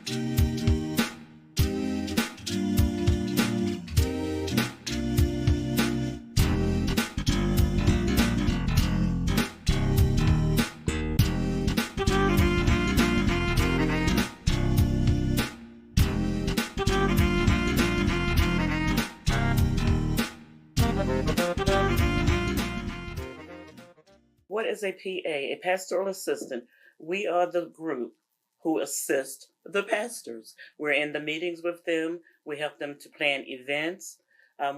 What is a PA? A pastoral assistant. We are the group who assist the pastors. We're in the meetings with them. We help them to plan events.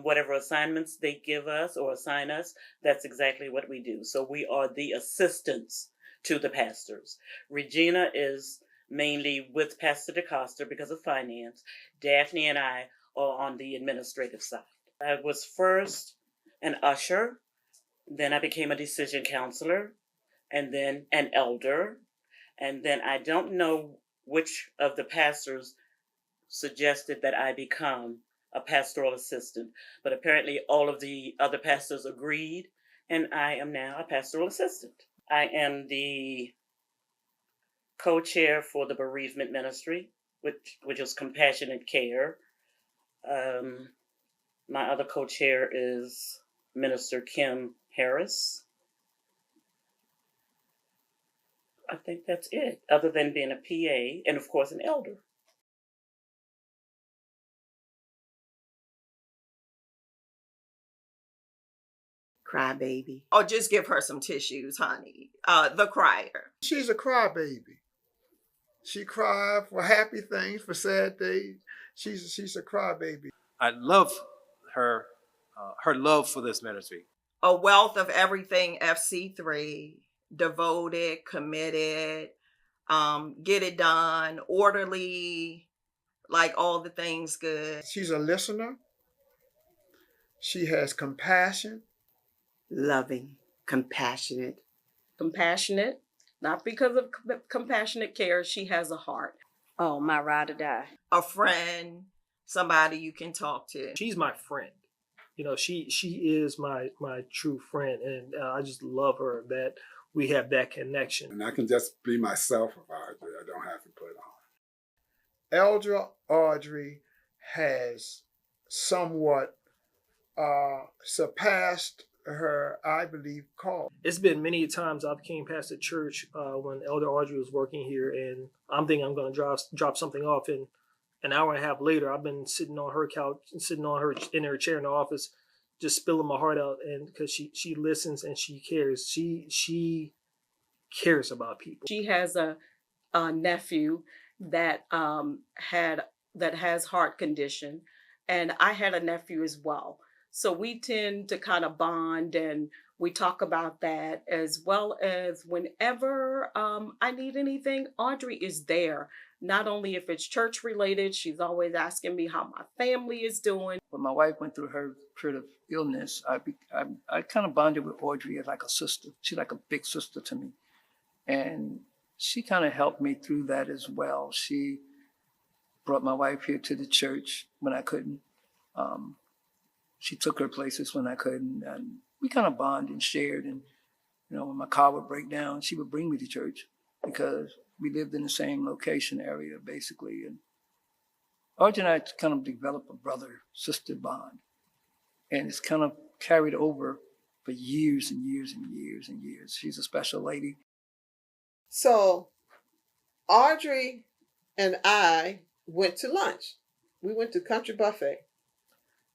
Whatever assignments they give us or assign us, that's exactly what we do. So we are the assistants to the pastors. Regina is mainly with Pastor DeCosta because of finance. Daphne and I are on the administrative side. I was first an usher, then I became a decision counselor, and then an elder. And then I don't know which of the pastors suggested that I become a pastoral assistant, but apparently all of the other pastors agreed, and I am now a pastoral assistant. I am the co-chair for the bereavement ministry, which is compassionate care. My other co-chair is Minister Kim Harris. I think that's it, other than being a PA and, of course, an elder. Crybaby. Or just give her some tissues, honey. The crier. She's a crybaby. She cried for happy things, for sad days. She's a crybaby. I love her love for this ministry. A wealth of everything FC3, devoted, committed, get it done, orderly, like all the things good. She's a listener. She has compassion. Loving, compassionate. Compassionate, not because of compassionate care. She has a heart. Oh, my ride or die. A friend, somebody you can talk to. She's my friend. You know, she is my true friend, and I just love her that we have that connection. And I can just be myself with Audrey. I don't have to put on. Elder Audrey has somewhat surpassed her, I believe, call. It's been many times I came past the church when Elder Audrey was working here, and I'm thinking I'm going to drop something off, and an hour and a half later, I've been sitting on her couch, sitting on her in her chair in the office, just spilling my heart out, and because she listens and she cares. She cares about people. She has a nephew that has heart condition, and I had a nephew as well. So we tend to kind of bond, and we talk about that, as well as whenever I need anything, Audrey is there. Not only if it's church related, she's always asking me how my family is doing. When my wife went through her period of illness, I kind of bonded with Audrey as like a sister. She's like a big sister to me. And she kind of helped me through that as well. She brought my wife here to the church when I couldn't. She took her places when I couldn't. And we kind of bonded and shared. And, you know, when my car would break down, she would bring me to church because we lived in the same location area, basically. And Audrey and I kind of developed a brother-sister bond. And it's kind of carried over for years and years and years and years. She's a special lady. So Audrey and I went to lunch. We went to Country Buffet.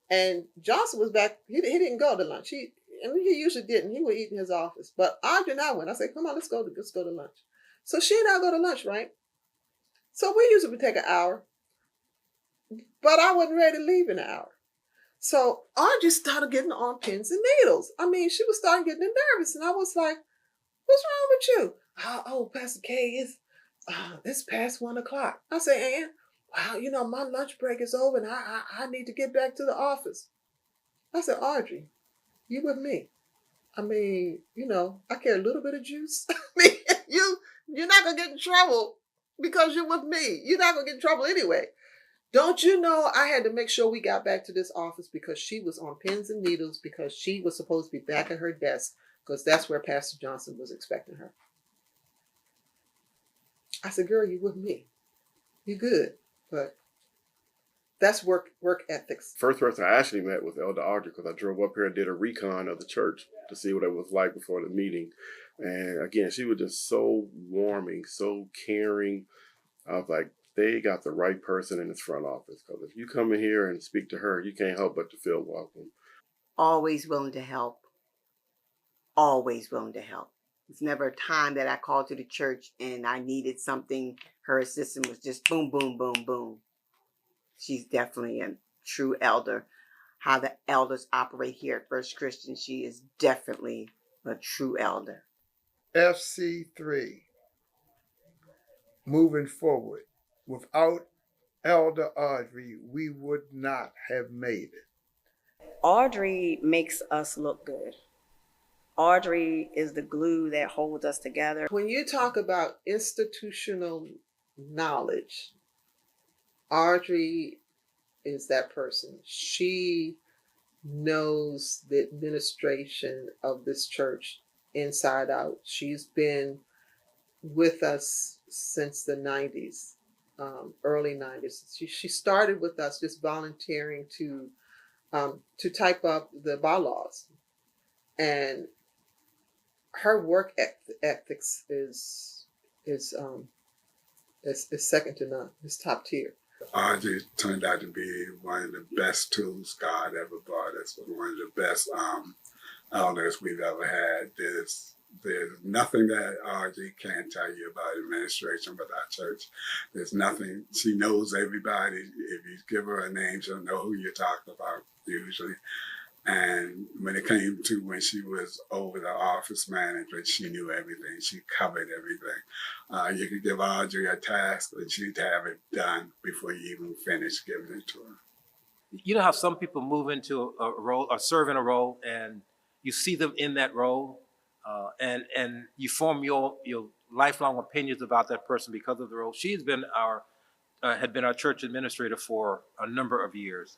And Johnson was back. He didn't go to lunch. He usually didn't. He would eat in his office. But Audrey and I went. I said, come on, let's go to lunch. So she and I go to lunch, right? So we usually would take an hour. But I wasn't ready to leave in an hour. So Audrey started getting on pins and needles. I mean, she was starting getting nervous. And I was like, what's wrong with you? Oh, Pastor K, it's past 1 o'clock. I say, Ann, wow, you know, my lunch break is over and I need to get back to the office. I said, Audrey, you with me? I mean, you know, I carry a little bit of juice. I mean, you're not going to get in trouble because you're with me. You're not going to get in trouble anyway. Don't you know I had to make sure we got back to this office because she was on pins and needles because she was supposed to be back at her desk because that's where Pastor Johnson was expecting her. I said, girl, you with me? you're good. But that's work ethics. First person I actually met was Elder Audrey because I drove up here and did a recon of the church to see what it was like before the meeting. And again, she was just so warming, so caring. I was like, they got the right person in this front office, because if you come in here and speak to her, you can't help but to feel welcome. Always willing to help. Always willing to help. It's never a time that I called to the church and I needed something. Her assistant was just boom, boom, boom, boom. She's definitely a true elder. How the elders operate here at First Christian, she is definitely a true elder. FC3, moving forward. Without Elder Audrey, we would not have made it. Audrey makes us look good. Audrey is the glue that holds us together. When you talk about institutional knowledge, Audrey is that person. She knows the administration of this church inside out. She's been with us since the 90s, early 90s. She started with us just volunteering to type up the bylaws, and her work ethics is second to none. It's top tier. Audrey turned out to be one of the best tools God ever brought us. One of the best elders we've ever had. There's nothing that Audrey can't tell you about administration with our church. There's nothing. She knows everybody. If you give her a name, she'll know who you're talking about usually. And when it came to when she was over the office manager, she knew everything. She covered everything. You could give Audrey a task and she'd have it done before you even finish giving it to her. You know how some people move into a role or serve in a role and you see them in that role and you form your lifelong opinions about that person because of the role. She's been had been our church administrator for a number of years.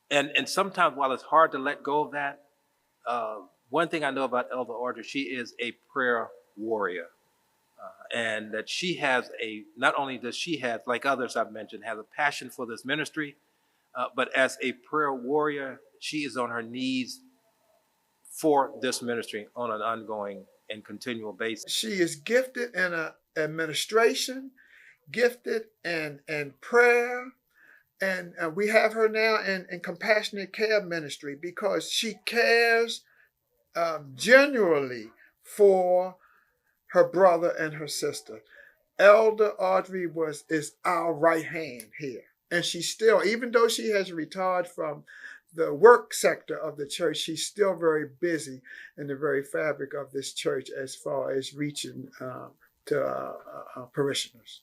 And sometimes while it's hard to let go of that, one thing I know about Elder Audrey, she is a prayer warrior. And that she has not only does she have, like others I've mentioned, have a passion for this ministry, but as a prayer warrior, she is on her knees for this ministry on an ongoing and continual basis. She is gifted in administration, gifted in prayer, and we have her now in compassionate care ministry because she cares genuinely for her brother and her sister. Elder Audrey is our right hand here. And she still, even though she has retired from the work sector of the church, she's still very busy in the very fabric of this church as far as reaching to parishioners.